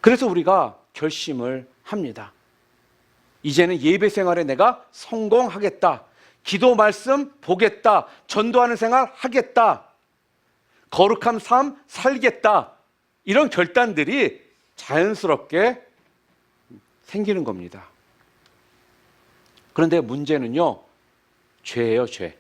S1: 그래서 우리가 결심을 합니다. 이제는 예배 생활에 내가 성공하겠다. 기도 말씀 보겠다. 전도하는 생활 하겠다. 거룩한 삶 살겠다. 이런 결단들이 자연스럽게 생기는 겁니다. 그런데 문제는요, 죄예요, 죄.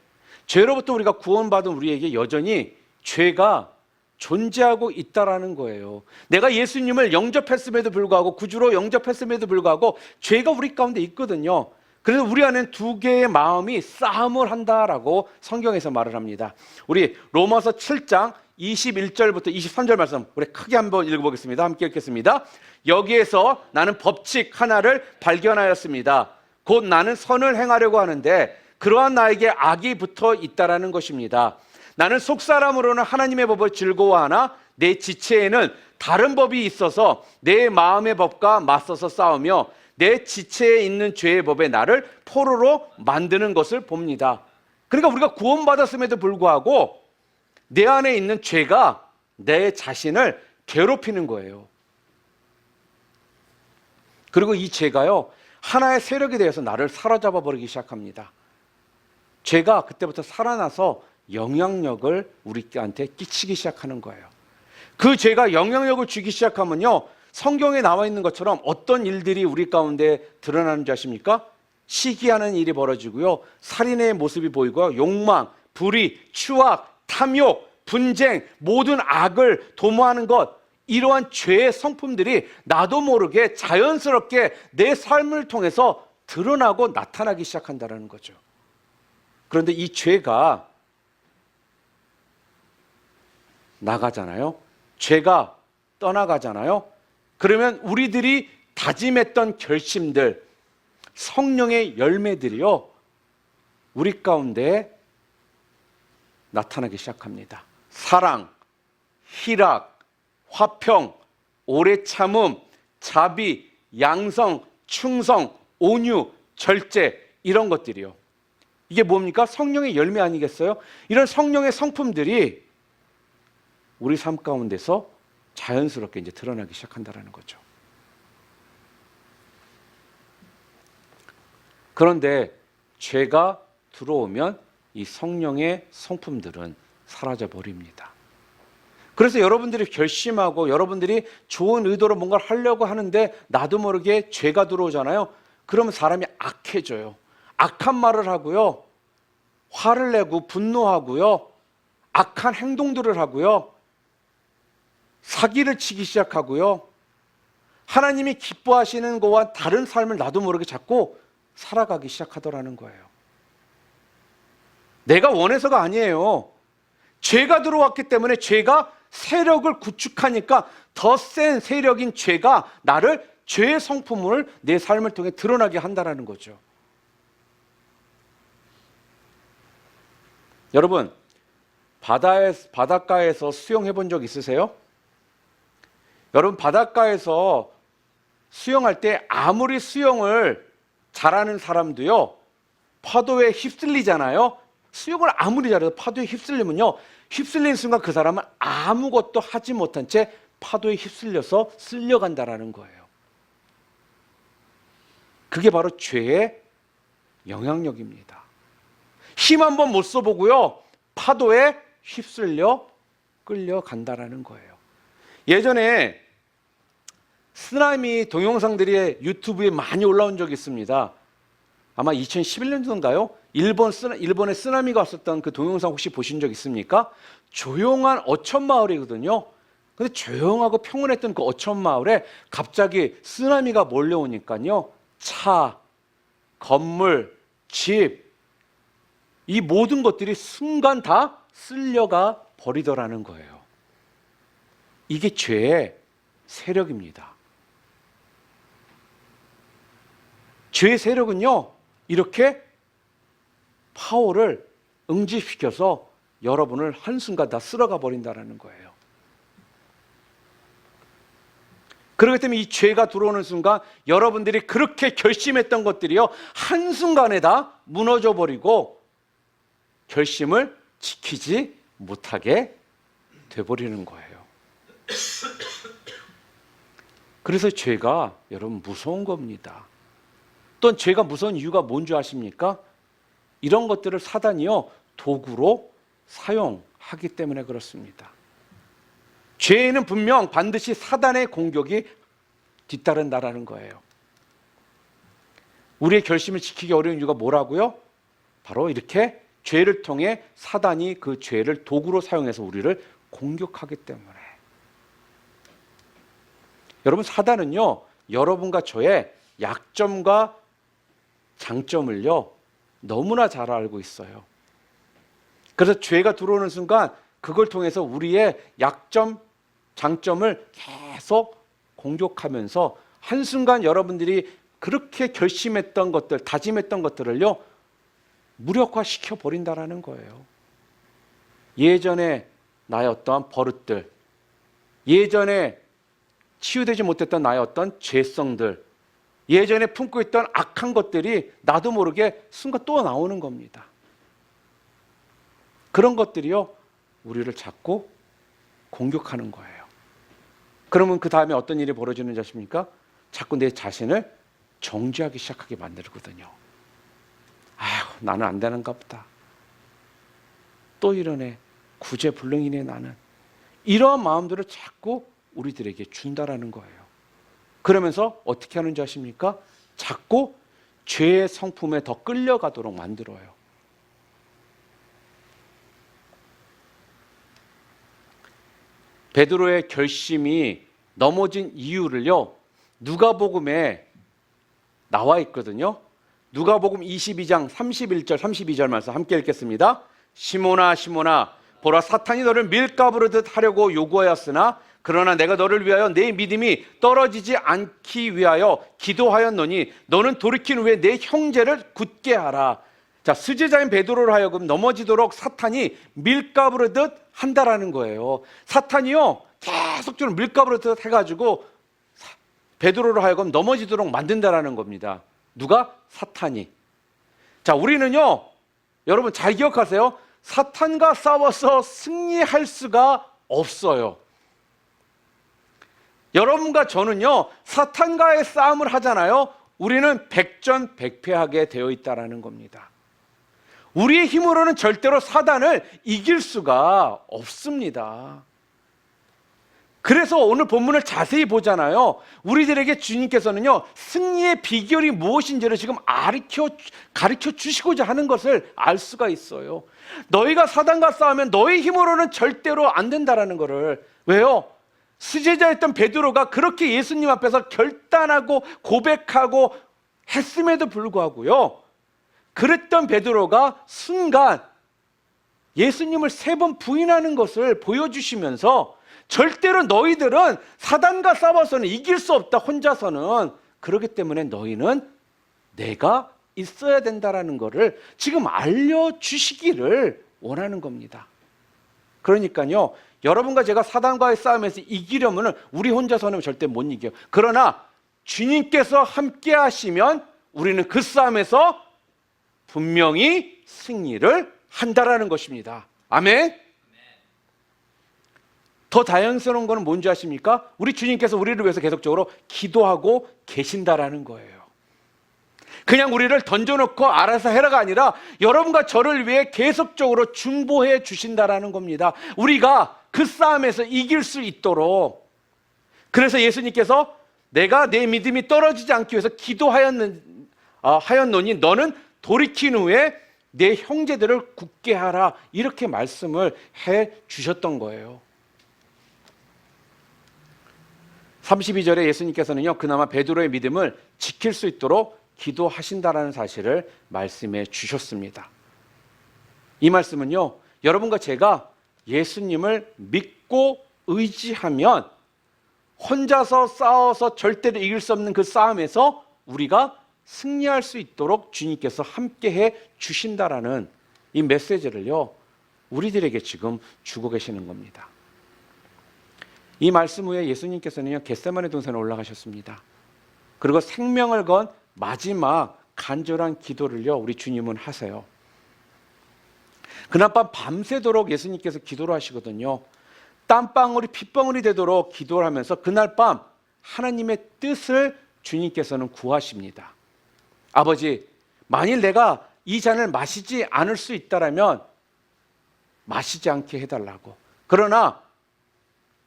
S1: 죄로부터 우리가 구원받은 우리에게 여전히 죄가 존재하고 있다라는 거예요. 내가 예수님을 영접했음에도 불구하고, 구주로 영접했음에도 불구하고 죄가 우리 가운데 있거든요. 그래서 우리 안에는 두 개의 마음이 싸움을 한다라고 성경에서 말을 합니다. 우리 로마서 7장 21절부터 23절 말씀 우리 크게 한번 읽어보겠습니다. 함께 읽겠습니다. 여기에서 나는 법칙 하나를 발견하였습니다. 곧 나는 선을 행하려고 하는데 그러한 나에게 악이 붙어 있다라는 것입니다. 나는 속사람으로는 하나님의 법을 즐거워하나 내 지체에는 다른 법이 있어서 내 마음의 법과 맞서서 싸우며 내 지체에 있는 죄의 법에 나를 포로로 만드는 것을 봅니다. 그러니까 우리가 구원받았음에도 불구하고 내 안에 있는 죄가 내 자신을 괴롭히는 거예요. 그리고 이 죄가요, 하나의 세력이 되어서 나를 사로잡아 버리기 시작합니다. 죄가 그때부터 살아나서 영향력을 우리한테 끼치기 시작하는 거예요. 그 죄가 영향력을 주기 시작하면요, 성경에 나와 있는 것처럼 어떤 일들이 우리 가운데 드러나는 줄 아십니까? 시기하는 일이 벌어지고요, 살인의 모습이 보이고요, 욕망, 불의, 추악, 탐욕, 분쟁, 모든 악을 도모하는 것, 이러한 죄의 성품들이 나도 모르게 자연스럽게 내 삶을 통해서 드러나고 나타나기 시작한다는 거죠. 그런데 이 죄가 나가잖아요. 죄가 떠나가잖아요. 그러면 우리들이 다짐했던 결심들, 성령의 열매들이요, 우리 가운데 나타나기 시작합니다. 사랑, 희락, 화평, 오래 참음, 자비, 양성, 충성, 온유, 절제, 이런 것들이요. 이게 뭡니까? 성령의 열매 아니겠어요? 이런 성령의 성품들이 우리 삶 가운데서 자연스럽게 이제 드러나기 시작한다는 거죠. 그런데 죄가 들어오면 이 성령의 성품들은 사라져 버립니다. 그래서 여러분들이 결심하고 여러분들이 좋은 의도로 뭔가를 하려고 하는데 나도 모르게 죄가 들어오잖아요. 그러면 사람이 악해져요. 악한 말을 하고요, 화를 내고 분노하고요, 악한 행동들을 하고요, 사기를 치기 시작하고요, 하나님이 기뻐하시는 것과 다른 삶을 나도 모르게 자꾸 살아가기 시작하더라는 거예요. 내가 원해서가 아니에요. 죄가 들어왔기 때문에 죄가 세력을 구축하니까 더 센 세력인 죄가 나를 죄의 성품을 내 삶을 통해 드러나게 한다는 거죠. 여러분, 바닷가에서 수영해 본 적 있으세요? 여러분, 바닷가에서 수영할 때 아무리 수영을 잘하는 사람도요, 파도에 휩쓸리잖아요. 수영을 아무리 잘해도 파도에 휩쓸리면요, 휩쓸리는 순간 그 사람은 아무것도 하지 못한 채 파도에 휩쓸려서 쓸려간다라는 거예요. 그게 바로 죄의 영향력입니다. 힘 한번 못 써보고요, 파도에 휩쓸려 끌려간다라는 거예요. 예전에 쓰나미 동영상들이 유튜브에 많이 올라온 적이 있습니다. 아마 2011년도인가요? 일본에 쓰나미가 왔었던 그 동영상 혹시 보신 적 있습니까? 조용한 어촌 마을이거든요. 근데 조용하고 평온했던 그 어촌 마을에 갑자기 쓰나미가 몰려오니까요, 차, 건물, 집, 이 모든 것들이 순간 다 쓸려가 버리더라는 거예요. 이게 죄의 세력입니다. 죄의 세력은요, 이렇게 파워를 응집시켜서 여러분을 한순간 다 쓸어가 버린다는 거예요. 그렇기 때문에 이 죄가 들어오는 순간 여러분들이 그렇게 결심했던 것들이요, 한순간에 다 무너져 버리고 결심을 지키지 못하게 돼버리는 거예요. 그래서 죄가 여러분 무서운 겁니다. 또 죄가 무서운 이유가 뭔지 아십니까? 이런 것들을 사단이요, 도구로 사용하기 때문에 그렇습니다. 죄에는 분명 반드시 사단의 공격이 뒤따른다라는 거예요. 우리의 결심을 지키기 어려운 이유가 뭐라고요? 바로 이렇게 죄를 통해 사단이 그 죄를 도구로 사용해서 우리를 공격하기 때문에. 여러분, 사단은요, 여러분과 저의 약점과 장점을요, 너무나 잘 알고 있어요. 그래서 죄가 들어오는 순간 그걸 통해서 우리의 약점, 장점을 계속 공격하면서 한순간 여러분들이 그렇게 결심했던 것들, 다짐했던 것들을요, 무력화시켜 버린다라는 거예요. 예전에 나의 어떠한 버릇들, 예전에 치유되지 못했던 나의 어떤 죄성들, 예전에 품고 있던 악한 것들이 나도 모르게 순간 또 나오는 겁니다. 그런 것들이요, 우리를 자꾸 공격하는 거예요. 그러면 그 다음에 어떤 일이 벌어지는지 아십니까? 자꾸 내 자신을 정죄하기 시작하게 만들거든요. 아휴, 나는 안 되는가 보다. 또 이러네. 구제불능이네 나는. 이러한 마음들을 자꾸 우리들에게 준다라는 거예요. 그러면서 어떻게 하는지 아십니까? 자꾸 죄의 성품에 더 끌려가도록 만들어요. 베드로의 결심이 넘어진 이유를요, 누가복음에 나와 있거든요. 누가복음 22장 31절 32절 말씀 함께 읽겠습니다. 시몬아 시몬아, 보라, 사탄이 너를 밀가부르듯 하려고 요구하였으나 그러나 내가 너를 위하여 내 믿음이 떨어지지 않기 위하여 기도하였노니 너는 돌이킨 후에 내 형제를 굳게 하라. 자, 수제자인 베드로를 하여금 넘어지도록 사탄이 밀가부르듯 한다라는 거예요. 사탄이요, 계속적으로 밀가부르듯 해가지고 베드로를 하여금 넘어지도록 만든다라는 겁니다. 누가? 사탄이. 자, 우리는요, 여러분 잘 기억하세요. 사탄과 싸워서 승리할 수가 없어요. 여러분과 저는요, 사탄과의 싸움을 하잖아요. 우리는 백전백패하게 되어 있다라는 겁니다. 우리의 힘으로는 절대로 사단을 이길 수가 없습니다. 그래서 오늘 본문을 자세히 보잖아요. 우리들에게 주님께서는요, 승리의 비결이 무엇인지를 지금 가르쳐 주시고자 하는 것을 알 수가 있어요. 너희가 사단과 싸우면 너희 힘으로는 절대로 안 된다라는 거를. 왜요? 수제자였던 베드로가 그렇게 예수님 앞에서 결단하고 고백하고 했음에도 불구하고요, 그랬던 베드로가 순간 예수님을 3번 부인하는 것을 보여주시면서 절대로 너희들은 사단과 싸워서는 이길 수 없다, 혼자서는. 그렇기 때문에 너희는 내가 있어야 된다라는 것을 지금 알려주시기를 원하는 겁니다. 그러니까요, 여러분과 제가 사단과의 싸움에서 이기려면 우리 혼자서는 절대 못 이겨요. 그러나 주님께서 함께 하시면 우리는 그 싸움에서 분명히 승리를 한다라는 것입니다. 아멘. 더 다양스러운 것은 뭔지 아십니까? 우리 주님께서 우리를 위해서 계속적으로 기도하고 계신다라는 거예요. 그냥 우리를 던져놓고 알아서 해라가 아니라 여러분과 저를 위해 계속적으로 중보해 주신다라는 겁니다. 우리가 그 싸움에서 이길 수 있도록. 그래서 예수님께서 내가 내 믿음이 떨어지지 않기 위해서 하였노니 너는 돌이킨 후에 내 형제들을 굳게 하라, 이렇게 말씀을 해 주셨던 거예요. 32절에 예수님께서는요, 그나마 베드로의 믿음을 지킬 수 있도록 기도하신다라는 사실을 말씀해 주셨습니다. 이 말씀은요, 여러분과 제가 예수님을 믿고 의지하면 혼자서 싸워서 절대로 이길 수 없는 그 싸움에서 우리가 승리할 수 있도록 주님께서 함께해 주신다라는 이 메시지를요, 우리들에게 지금 주고 계시는 겁니다. 이 말씀 후에 예수님께서는요, 겟세마네 동산에 올라가셨습니다. 그리고 생명을 건 마지막 간절한 기도를요, 우리 주님은 하세요. 그날 밤 밤새도록 예수님께서 기도를 하시거든요. 땀방울이 핏방울이 되도록 기도를 하면서 그날 밤 하나님의 뜻을 주님께서는 구하십니다. 아버지, 만일 내가 이 잔을 마시지 않을 수 있다라면 마시지 않게 해달라고. 그러나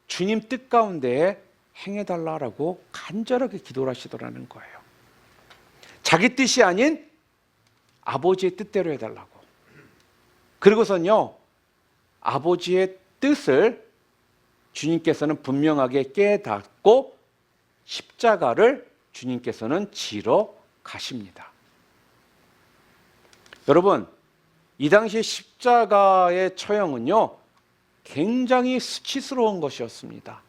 S1: 주님 뜻 가운데에 행해달라고 간절하게 기도를 하시더라는 거예요. 자기 뜻이 아닌 아버지의 뜻대로 해달라고. 그리고선요, 아버지의 뜻을 주님께서는 분명하게 깨닫고 십자가를 주님께서는 지러 가십니다. 여러분, 이 당시 십자가의 처형은요, 굉장히 수치스러운 것이었습니다.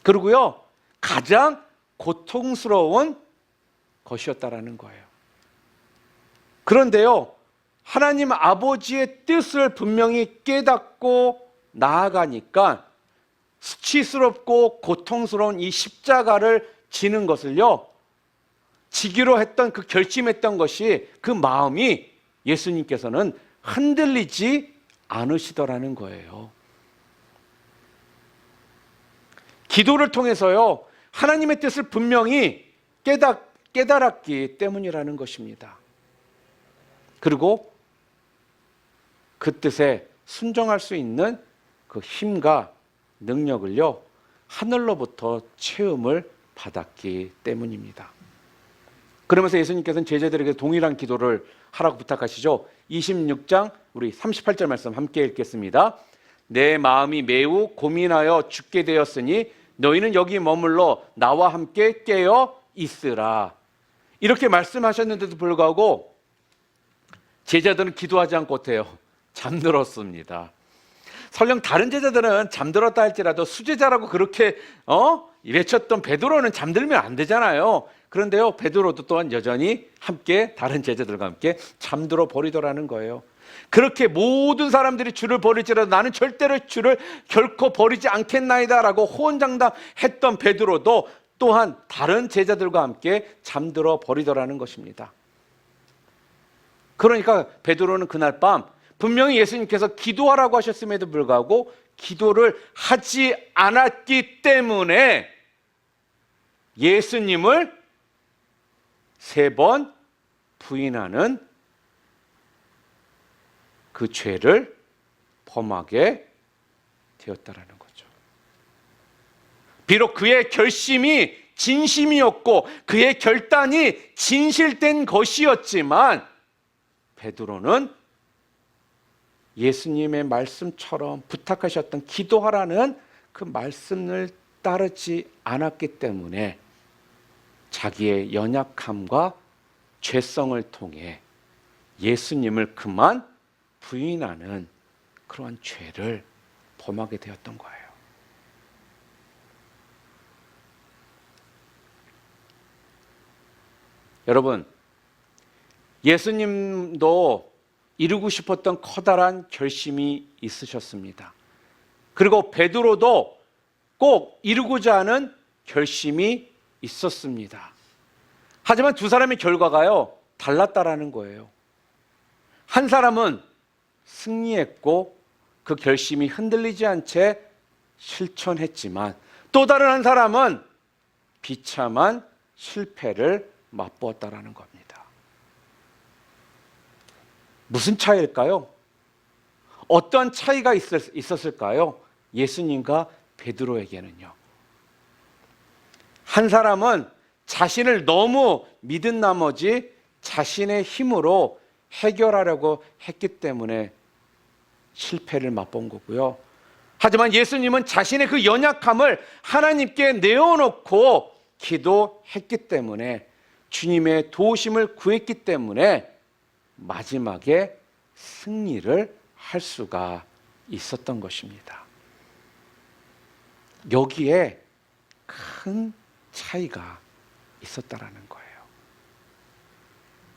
S1: 그리고요, 가장 고통스러운 것이었다라는 거예요. 그런데요, 하나님 아버지의 뜻을 분명히 깨닫고 나아가니까 수치스럽고 고통스러운 이 십자가를 지는 것을요, 지기로 했던 그 결심했던 것이, 그 마음이 예수님께서는 흔들리지 않으시더라는 거예요. 기도를 통해서요, 하나님의 뜻을 분명히 깨달았기 때문이라는 것입니다. 그리고 그 뜻에 순종할 수 있는 그 힘과 능력을요, 하늘로부터 체험을 받았기 때문입니다. 그러면서 예수님께서는 제자들에게 동일한 기도를 하라고 부탁하시죠. 26장 우리 38절 말씀 함께 읽겠습니다. 내 마음이 매우 고민하여 죽게 되었으니 너희는 여기 머물러 나와 함께 깨어 있으라. 이렇게 말씀하셨는데도 불구하고 제자들은 기도하지 않고 어때요? 잠들었습니다. 설령 다른 제자들은 잠들었다 할지라도 수제자라고 그렇게 외쳤던 베드로는 잠들면 안 되잖아요. 그런데요, 베드로도 또한 여전히 함께 다른 제자들과 함께 잠들어 버리더라는 거예요. 그렇게 모든 사람들이 주를 버릴지라도 나는 절대로 주를 결코 버리지 않겠나이다 라고 호언장담했던 베드로도 또한 다른 제자들과 함께 잠들어 버리더라는 것입니다. 그러니까 베드로는 그날 밤 분명히 예수님께서 기도하라고 하셨음에도 불구하고 기도를 하지 않았기 때문에 예수님을 3번 부인하는 그 죄를 범하게 되었다라는 거죠. 비록 그의 결심이 진심이었고 그의 결단이 진실된 것이었지만 베드로는 예수님의 말씀처럼 부탁하셨던 기도하라는 그 말씀을 따르지 않았기 때문에 자기의 연약함과 죄성을 통해 예수님을 그만 부인하는 그러한 죄를 범하게 되었던 거예요. 여러분, 예수님도 이루고 싶었던 커다란 결심이 있으셨습니다. 그리고 베드로도 꼭 이루고자 하는 결심이 있었습니다. 하지만 두 사람의 결과가요, 달랐다라는 거예요. 한 사람은 승리했고 그 결심이 흔들리지 않은 채 실천했지만, 또 다른 한 사람은 비참한 실패를 맛보았다라는 겁니다. 무슨 차이일까요? 어떠한 차이가 있었을까요? 예수님과 베드로에게는요. 한 사람은 자신을 너무 믿은 나머지 자신의 힘으로 해결하려고 했기 때문에 실패를 맛본 거고요. 하지만 예수님은 자신의 그 연약함을 하나님께 내어놓고 기도했기 때문에, 주님의 도우심을 구했기 때문에 마지막에 승리를 할 수가 있었던 것입니다. 여기에 큰 차이가 있었다라는 거예요.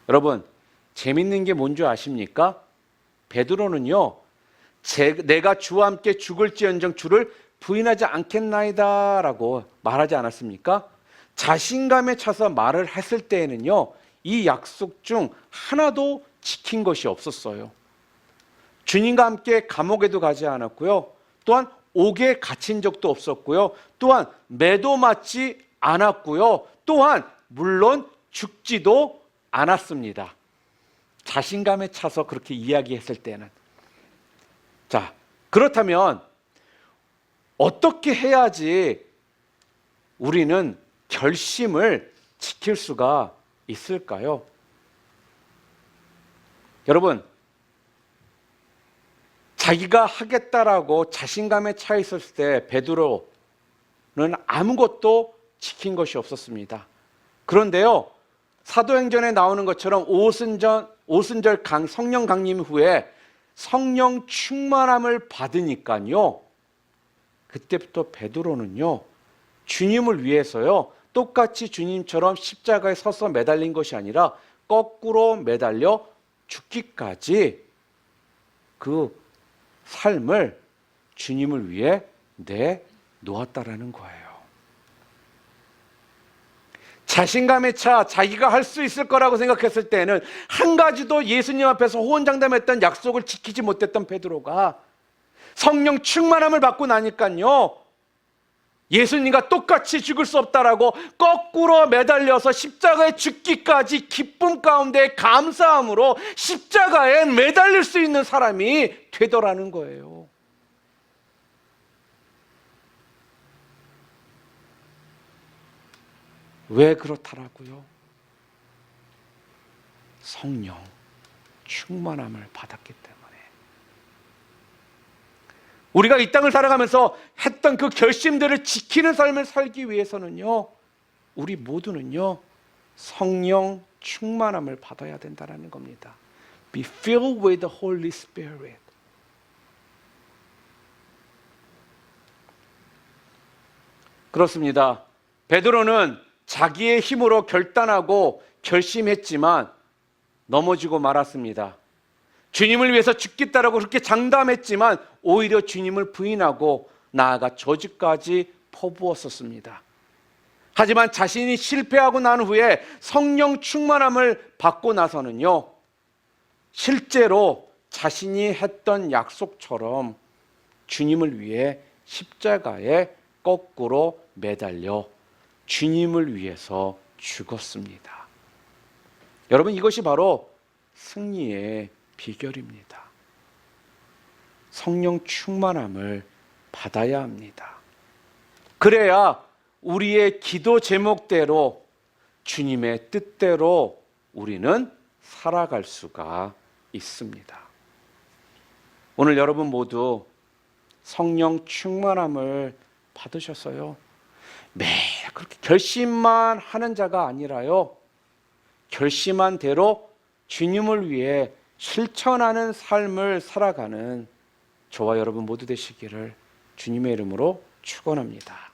S1: 여러분, 재밌는 게 뭔지 아십니까? 베드로는요, 내가 주와 함께 죽을지언정 주를 부인하지 않겠나이다 라고 말하지 않았습니까? 자신감에 차서 말을 했을 때에는요, 이 약속 중 하나도 지킨 것이 없었어요. 주님과 함께 감옥에도 가지 않았고요, 또한 옥에 갇힌 적도 없었고요, 또한 매도 맞지 않았고요, 또한 물론 죽지도 않았습니다. 자신감에 차서 그렇게 이야기했을 때는. 자, 그렇다면 어떻게 해야지 우리는 결심을 지킬 수가 있을까요? 여러분, 자기가 하겠다라고 자신감에 차 있었을 때 베드로는 아무것도 지킨 것이 없었습니다. 그런데요, 사도행전에 나오는 것처럼 오순절 성령 강림 후에 성령 충만함을 받으니까요, 그때부터 베드로는요, 주님을 위해서요, 똑같이 주님처럼 십자가에 서서 매달린 것이 아니라 거꾸로 매달려 죽기까지 그 삶을 주님을 위해 내놓았다라는 거예요. 자신감에 차 자기가 할 수 있을 거라고 생각했을 때는 한 가지도 예수님 앞에서 호언장담했던 약속을 지키지 못했던 베드로가 성령 충만함을 받고 나니까요, 예수님과 똑같이 죽을 수 없다라고 거꾸로 매달려서 십자가에 죽기까지 기쁨 가운데 감사함으로 십자가에 매달릴 수 있는 사람이 되더라는 거예요. 왜 그렇다라고요? 성령 충만함을 받았기 때문에. 우리가 이 땅을 살아가면서 했던 그 결심들을 지키는 삶을 살기 위해서는요, 우리 모두는요, 성령 충만함을 받아야 된다는 겁니다. Be filled with the Holy Spirit. 그렇습니다. 베드로는 자기의 힘으로 결단하고 결심했지만 넘어지고 말았습니다. 주님을 위해서 죽겠다라고 그렇게 장담했지만 오히려 주님을 부인하고 나아가 저주까지 퍼부었었습니다. 하지만 자신이 실패하고 난 후에 성령 충만함을 받고 나서는요, 실제로 자신이 했던 약속처럼 주님을 위해 십자가에 거꾸로 매달려 주님을 위해서 죽었습니다. 여러분, 이것이 바로 승리의 비결입니다. 성령 충만함을 받아야 합니다. 그래야 우리의 기도 제목대로 주님의 뜻대로 우리는 살아갈 수가 있습니다. 오늘 여러분 모두 성령 충만함을 받으셨어요? 매일 그렇게 결심만 하는 자가 아니라요, 결심한 대로 주님을 위해 실천하는 삶을 살아가는 저와 여러분 모두 되시기를 주님의 이름으로 축원합니다.